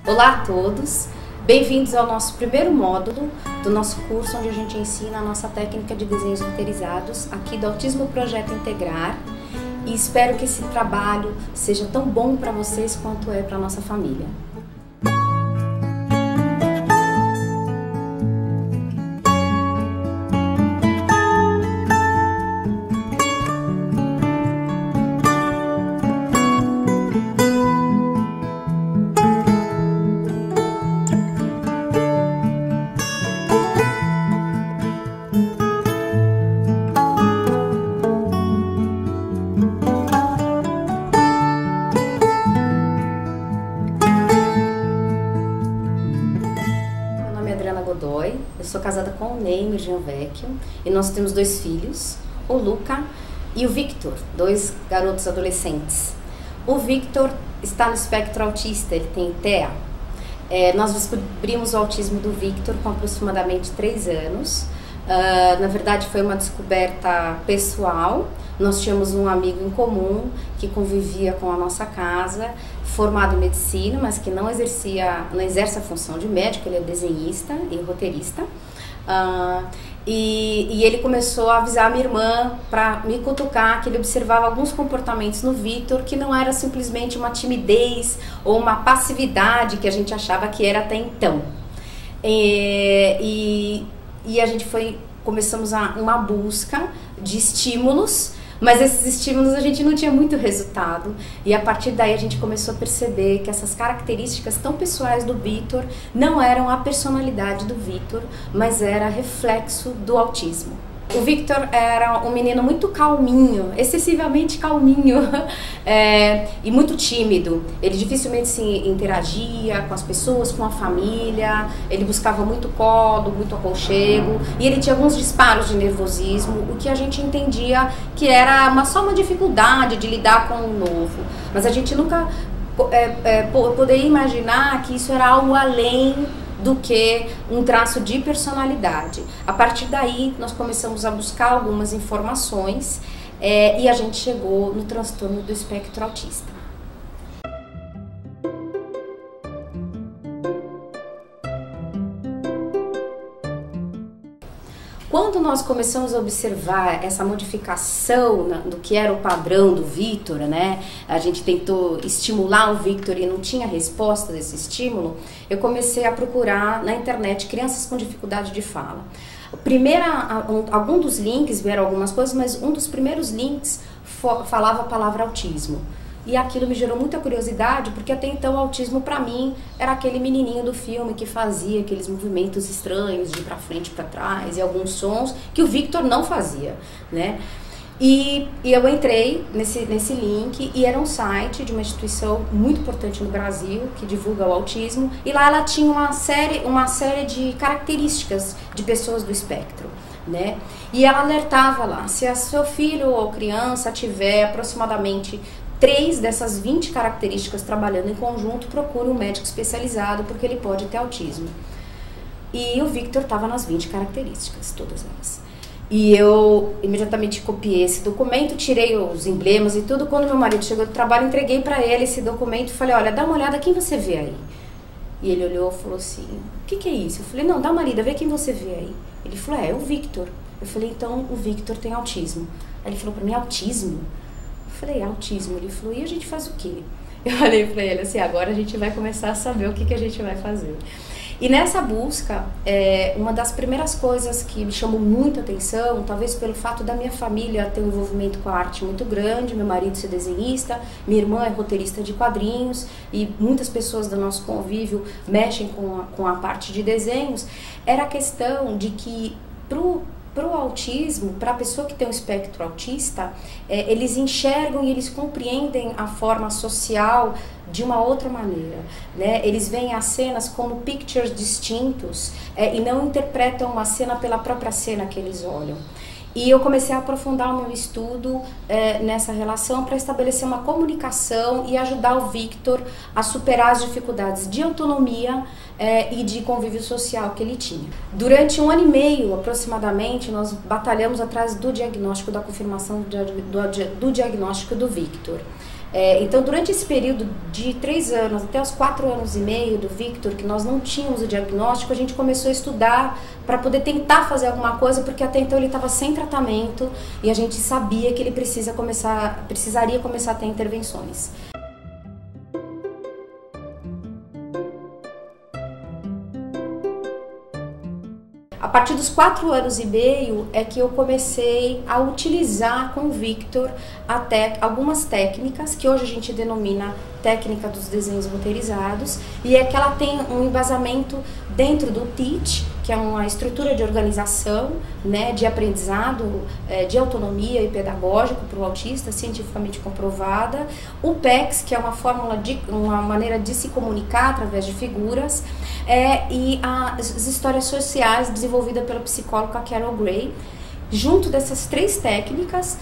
Olá a todos, bem-vindos ao nosso primeiro módulo do nosso curso, onde a gente ensina a nossa técnica de desenhos roteirizados aqui do Autismo Projeto Integrar, e espero que esse trabalho seja tão bom para vocês quanto é para a nossa família. Eu sou casada com o Neymar Gianvecchio e nós temos dois filhos, o Luca e o Victor, dois garotos adolescentes. O Victor está no espectro autista, ele tem TEA. Nós descobrimos o autismo do Victor com aproximadamente 3 anos. Na verdade foi uma descoberta pessoal. Nós tínhamos um amigo em comum que convivia com a nossa casa, formado em medicina, mas que não exerce a função de médico, ele é desenhista e roteirista. E ele começou a avisar a minha irmã para me cutucar que ele observava alguns comportamentos no Victor que não era simplesmente uma timidez ou uma passividade que a gente achava que era até então. E a gente começamos uma busca de estímulos, mas esses estímulos a gente não tinha muito resultado, e a partir daí a gente começou a perceber que essas características tão pessoais do Victor não eram a personalidade do Victor, mas era reflexo do autismo. O Victor era um menino muito calminho, excessivamente calminho, e muito tímido. Ele dificilmente se interagia com as pessoas, com a família, ele buscava muito colo, muito aconchego, e ele tinha alguns disparos de nervosismo, o que a gente entendia que era só uma dificuldade de lidar com o novo. Mas a gente nunca poderia imaginar que isso era algo além do que um traço de personalidade. A partir daí, nós começamos a buscar algumas informações e a gente chegou no transtorno do espectro autista. Quando nós começamos a observar essa modificação do que era o padrão do Victor, né? A gente tentou estimular o Victor e não tinha resposta desse estímulo, eu comecei a procurar na internet crianças com dificuldade de fala. Algum dos links vieram algumas coisas, mas um dos primeiros links falava a palavra autismo. E aquilo me gerou muita curiosidade, porque até então o autismo para mim era aquele menininho do filme que fazia aqueles movimentos estranhos de pra frente e pra trás e alguns sons que o Victor não fazia, né? E eu entrei nesse link, e era um site de uma instituição muito importante no Brasil que divulga o autismo, e lá ela tinha uma série de características de pessoas do espectro, né? E ela alertava lá, se a seu filho ou criança tiver aproximadamente 3 dessas 20 características trabalhando em conjunto, procure um médico especializado, porque ele pode ter autismo. E o Victor estava nas 20 características, todas elas. E eu imediatamente copiei esse documento, tirei os emblemas e tudo. Quando meu marido chegou do trabalho, entreguei para ele esse documento e falei: olha, dá uma olhada, quem você vê aí? E ele olhou e falou assim: o que é isso? Eu falei: não, dá uma lida, vê quem você vê aí. Ele falou: é o Victor. Eu falei: então o Victor tem autismo. Aí ele falou para mim: autismo? Eu falei: autismo. Ele falou: e a gente faz o quê? Eu falei para ele assim: agora a gente vai começar a saber o que a gente vai fazer. E nessa busca, uma das primeiras coisas que me chamou muita atenção, talvez pelo fato da minha família ter um envolvimento com a arte muito grande, meu marido ser desenhista, minha irmã é roteirista de quadrinhos, e muitas pessoas do nosso convívio mexem com a parte de desenhos, era a questão de que para o autismo, para a pessoa que tem um espectro autista, eles enxergam e eles compreendem a forma social de uma outra maneira, né? Eles veem as cenas como pictures distintos e não interpretam uma cena pela própria cena que eles olham. E eu comecei a aprofundar o meu estudo nessa relação para estabelecer uma comunicação e ajudar o Victor a superar as dificuldades de autonomia e de convívio social que ele tinha. Durante 1 ano e meio, aproximadamente, nós batalhamos atrás do diagnóstico, da confirmação do diagnóstico do Victor. Então, durante esse período de 3 anos até os 4 anos e meio do Victor, que nós não tínhamos o diagnóstico, a gente começou a estudar para poder tentar fazer alguma coisa, porque até então ele estava sem tratamento e a gente sabia que ele precisaria começar a ter intervenções. A partir dos 4 anos e meio é que eu comecei a utilizar com o Victor até algumas técnicas que hoje a gente denomina técnica dos desenhos roteirizados, e é que ela tem um embasamento dentro do TEACH, que é uma estrutura de organização, né, de aprendizado, de autonomia e pedagógico para o autista, cientificamente comprovada, o PECS, que é uma maneira de se comunicar através de figuras, e as histórias sociais desenvolvidas pela psicóloga Carol Gray. Junto dessas 3 técnicas,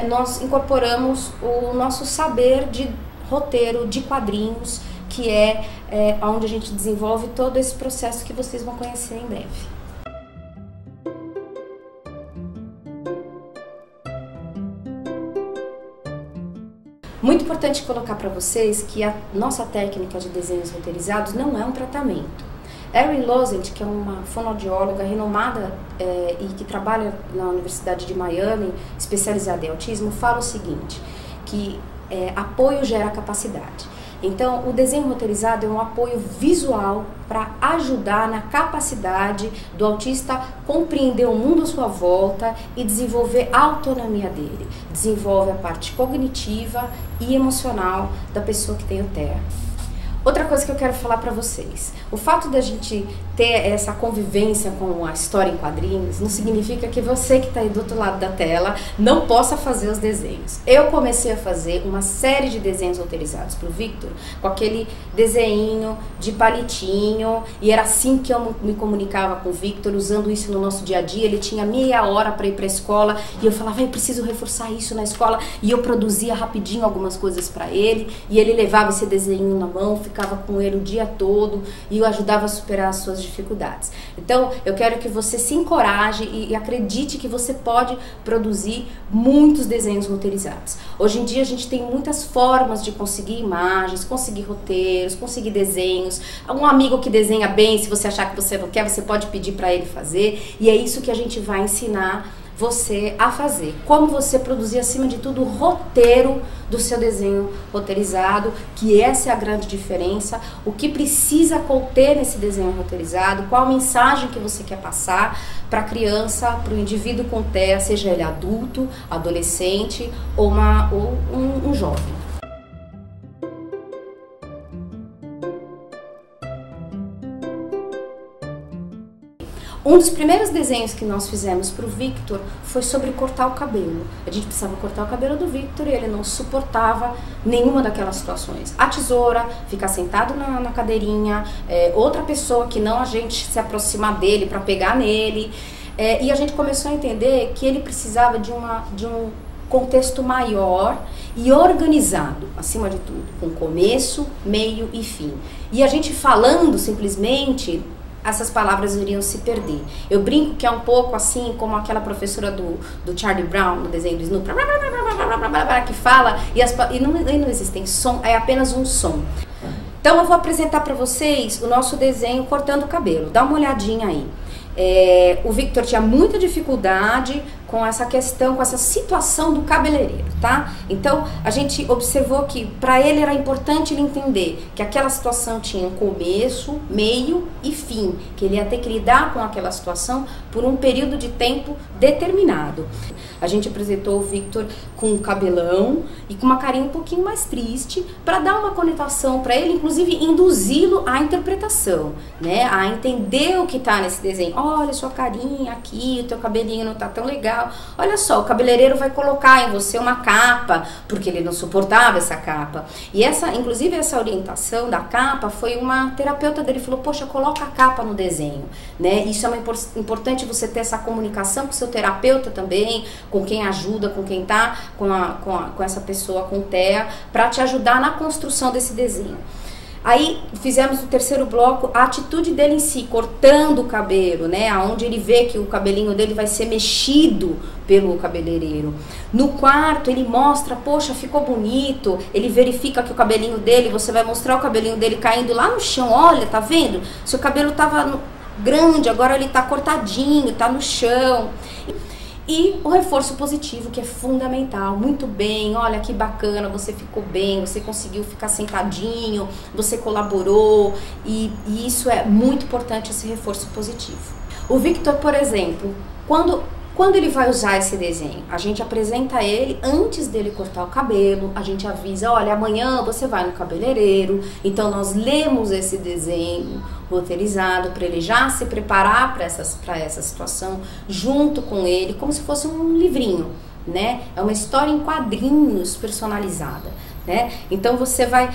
nós incorporamos o nosso saber de roteiro, de quadrinhos, que é onde a gente desenvolve todo esse processo que vocês vão conhecer em breve. Muito importante colocar para vocês que a nossa técnica de desenhos roteirizados não é um tratamento. Erin Lozent, que é uma fonoaudióloga renomada e que trabalha na Universidade de Miami, especializada em autismo, fala o seguinte, que apoio gera capacidade. Então, o desenho roteirizado é um apoio visual para ajudar na capacidade do autista compreender o mundo à sua volta e desenvolver a autonomia dele. Desenvolve a parte cognitiva e emocional da pessoa que tem o TEA. Outra coisa que eu quero falar para vocês, o fato da gente ter essa convivência com a história em quadrinhos não significa que você que está aí do outro lado da tela não possa fazer os desenhos. Eu comecei a fazer uma série de desenhos roteirizados para o Victor, com aquele desenho de palitinho, e era assim que eu me comunicava com o Victor, usando isso no nosso dia a dia. Ele tinha meia hora para ir para a escola e eu falava, eu preciso reforçar isso na escola, e eu produzia rapidinho algumas coisas para ele, e ele levava esse desenho na mão, ficava com ele o dia todo e o ajudava a superar as suas dificuldades. Então, eu quero que você se encoraje e acredite que você pode produzir muitos desenhos roteirizados. Hoje em dia a gente tem muitas formas de conseguir imagens, conseguir roteiros, conseguir desenhos. Um amigo que desenha bem, se você achar que você não quer, você pode pedir para ele fazer, e é isso que a gente vai ensinar você a fazer. Como você produzir, acima de tudo, o roteiro do seu desenho roteirizado, que essa é a grande diferença. O que precisa conter nesse desenho roteirizado, qual a mensagem que você quer passar para a criança, para o indivíduo com TEA, seja ele adulto, adolescente ou um jovem. Um dos primeiros desenhos que nós fizemos para o Victor foi sobre cortar o cabelo. A gente precisava cortar o cabelo do Victor e ele não suportava nenhuma daquelas situações. A tesoura, ficar sentado na cadeirinha, outra pessoa que não a gente se aproximar dele para pegar nele. E a gente começou a entender que ele precisava de um contexto maior e organizado, acima de tudo, com começo, meio e fim. E a gente falando simplesmente, essas palavras iriam se perder. Eu brinco que é um pouco assim como aquela professora do Charlie Brown, no desenho do Snoopy, que fala e não existem som, é apenas um som. Então eu vou apresentar para vocês o nosso desenho cortando o cabelo. Dá uma olhadinha aí. O Victor tinha muita dificuldade com essa questão, com essa situação do cabeleireiro, tá? Então, a gente observou que para ele era importante ele entender que aquela situação tinha um começo, meio e fim, que ele ia ter que lidar com aquela situação por um período de tempo determinado. A gente apresentou o Victor com um cabelão e com uma carinha um pouquinho mais triste, para dar uma conotação para ele, inclusive induzi-lo à interpretação, né? A entender o que tá nesse desenho. Olha sua carinha aqui, o teu cabelinho não tá tão legal. Olha só, o cabeleireiro vai colocar em você uma capa, porque ele não suportava essa capa. E inclusive essa orientação da capa foi uma terapeuta dele, falou, poxa, coloca a capa no desenho, né? Isso é importante você ter essa comunicação com o seu terapeuta também, com quem ajuda, com quem tá com essa pessoa com TEA, para te ajudar na construção desse desenho. Aí fizemos o terceiro bloco, a atitude dele em si, cortando o cabelo, né? Onde ele vê que o cabelinho dele vai ser mexido pelo cabeleireiro. No quarto, ele mostra, poxa, ficou bonito. Ele verifica que o cabelinho dele, você vai mostrar o cabelinho dele caindo lá no chão. Olha, tá vendo? Seu cabelo tava grande, agora ele tá cortadinho, tá no chão. E o reforço positivo, que é fundamental. Muito bem, olha que bacana, você ficou bem, você conseguiu ficar sentadinho, você colaborou, e isso é muito importante, esse reforço positivo. O Victor, por exemplo, quando ele vai usar esse desenho, a gente apresenta ele antes dele cortar o cabelo, a gente avisa, olha, amanhã você vai no cabeleireiro, então nós lemos esse desenho roteirizado para ele já se preparar para essa situação junto com ele, como se fosse um livrinho, né? É uma história em quadrinhos personalizada, né? Então você vai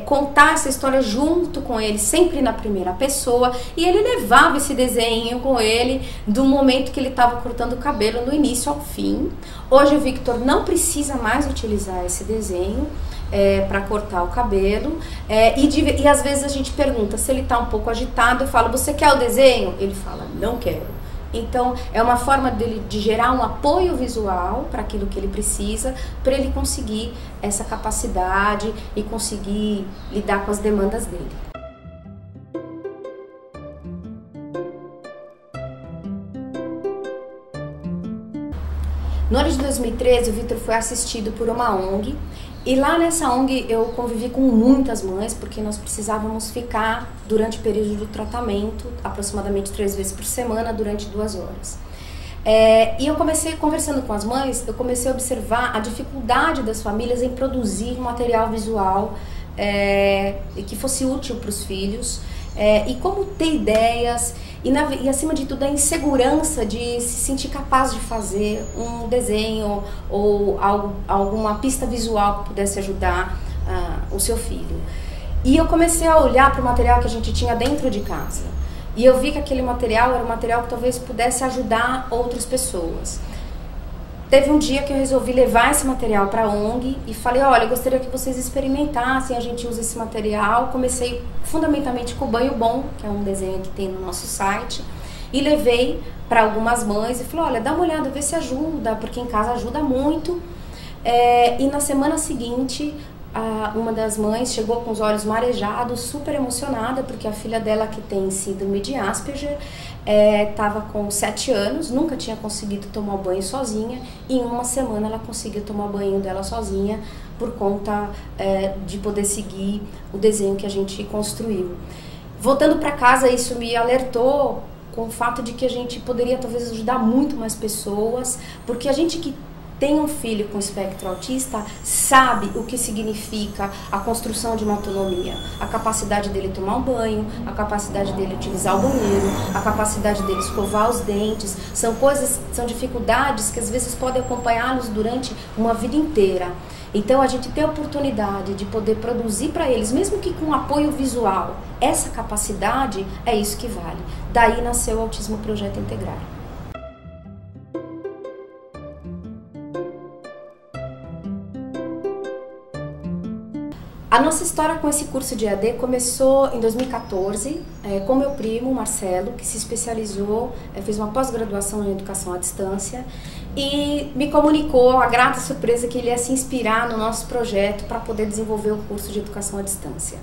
contar essa história junto com ele, sempre na primeira pessoa, e ele levava esse desenho com ele do momento que ele estava cortando o cabelo, do início ao fim. Hoje o Victor não precisa mais utilizar esse desenho para cortar o cabelo, e às vezes a gente pergunta se ele está um pouco agitado. Eu falo, você quer o desenho? Ele fala, não quero. Então é uma forma dele de gerar um apoio visual para aquilo que ele precisa, para ele conseguir essa capacidade e conseguir lidar com as demandas dele. No ano de 2013, o Victor foi assistido por uma ONG, e lá nessa ONG eu convivi com muitas mães, porque nós precisávamos ficar durante o período do tratamento, aproximadamente 3 vezes por semana, durante 2 horas. E eu comecei, conversando com as mães, eu comecei a observar a dificuldade das famílias em produzir um material visual que fosse útil para os filhos, e como ter ideias, e acima de tudo a insegurança de se sentir capaz de fazer um desenho ou alguma pista visual que pudesse ajudar o seu filho. E eu comecei a olhar para o material que a gente tinha dentro de casa, e eu vi que aquele material era um material que talvez pudesse ajudar outras pessoas. Teve um dia que eu resolvi levar esse material para a ONG e falei, olha, eu gostaria que vocês experimentassem, a gente usa esse material. Comecei fundamentalmente com o Banho Bom, que é um desenho que tem no nosso site, e levei para algumas mães e falei, olha, dá uma olhada, vê se ajuda, porque em casa ajuda muito. E na semana seguinte, uma das mães chegou com os olhos marejados, super emocionada, porque a filha dela, que tem síndrome de Asperger, estava com 7 anos, nunca tinha conseguido tomar banho sozinha, e em uma semana ela conseguiu tomar banho dela sozinha, por conta de poder seguir o desenho que a gente construiu. Voltando para casa, isso me alertou com o fato de que a gente poderia talvez ajudar muito mais pessoas, porque a gente que tem um filho com espectro autista sabe o que significa a construção de uma autonomia, a capacidade dele tomar um banho, a capacidade dele utilizar o banheiro, a capacidade dele escovar os dentes. São coisas, são dificuldades que às vezes podem acompanhá-los durante uma vida inteira. Então a gente tem a oportunidade de poder produzir para eles, mesmo que com apoio visual, essa capacidade, é isso que vale. Daí nasceu o Autismo Projeto Integrar. A nossa história com esse curso de EAD começou em 2014, com meu primo, Marcelo, que se especializou, fez uma pós-graduação em Educação à Distância, e me comunicou a grata surpresa que ele ia se inspirar no nosso projeto para poder desenvolver o curso de Educação à Distância.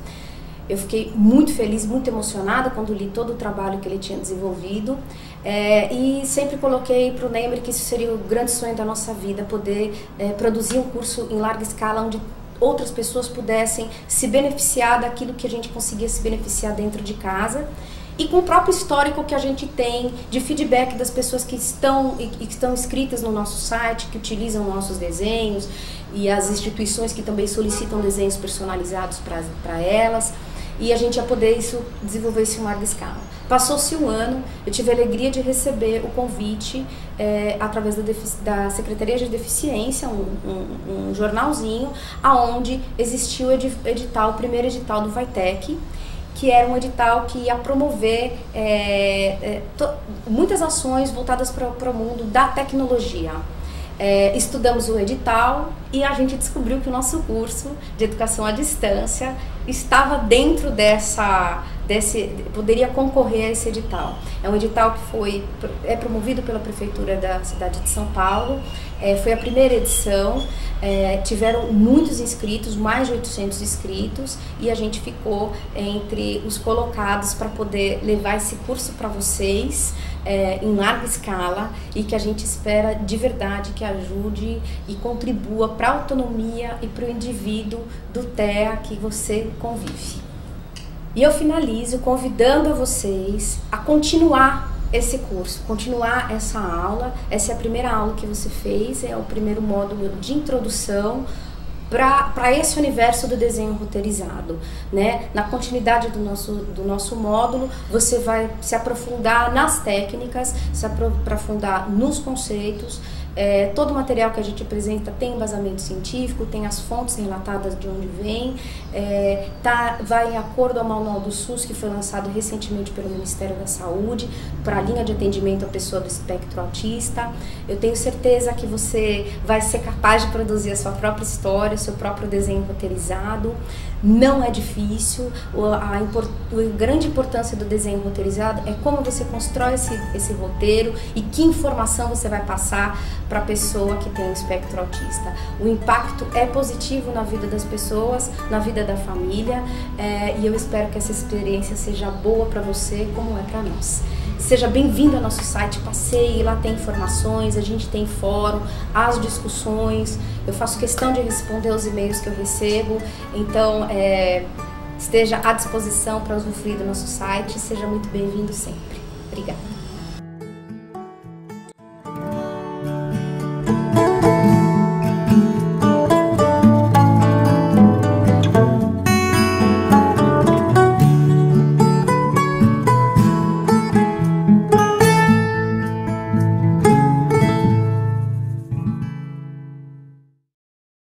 Eu fiquei muito feliz, muito emocionada quando li todo o trabalho que ele tinha desenvolvido, e sempre coloquei para o Neymar que isso seria o grande sonho da nossa vida, poder produzir um curso em larga escala onde outras pessoas pudessem se beneficiar daquilo que a gente conseguia se beneficiar dentro de casa, e com o próprio histórico que a gente tem de feedback das pessoas que estão inscritas no nosso site, que utilizam nossos desenhos, e as instituições que também solicitam desenhos personalizados para elas, e a gente ia poder desenvolver isso em larga escala. Passou-se um ano, eu tive a alegria de receber o convite através da Secretaria de Deficiência, um jornalzinho, aonde existiu o primeiro edital do Vai-Tec, que era um edital que ia promover muitas ações voltadas para o mundo da tecnologia. Estudamos o edital, E a gente descobriu que o nosso curso de educação à distância estava dentro poderia concorrer a esse edital. É um edital que é promovido pela Prefeitura da cidade de São Paulo, foi a primeira edição, tiveram muitos inscritos, mais de 800 inscritos, e a gente ficou entre os colocados para poder levar esse curso para vocês, em larga escala, e que a gente espera de verdade que ajude e contribua para a autonomia e para o indivíduo do TEA que você convive. E eu finalizo convidando a vocês a continuar esse curso, continuar essa aula. Essa é a primeira aula que você fez, é o primeiro módulo de introdução para esse universo do desenho roteirizado, né? Na continuidade do nosso módulo, você vai se aprofundar nas técnicas, se aprofundar nos conceitos. Todo o material que a gente apresenta tem embasamento científico, tem as fontes relatadas de onde vem, vai em acordo ao Manual do SUS, que foi lançado recentemente pelo Ministério da Saúde, para a linha de atendimento à pessoa do espectro autista. Eu tenho certeza que você vai ser capaz de produzir a sua própria história, o seu próprio desenho roteirizado. Não é difícil, a grande importância do desenho roteirizado é como você constrói esse roteiro e que informação você vai passar para a pessoa que tem o espectro autista. O impacto é positivo na vida das pessoas, na vida da família, e eu espero que essa experiência seja boa para você, como é para nós. Seja bem-vindo ao nosso site, passeie, lá tem informações, a gente tem fórum, as discussões, eu faço questão de responder os e-mails que eu recebo, então esteja à disposição para usufruir do nosso site, seja muito bem-vindo sempre. Obrigada.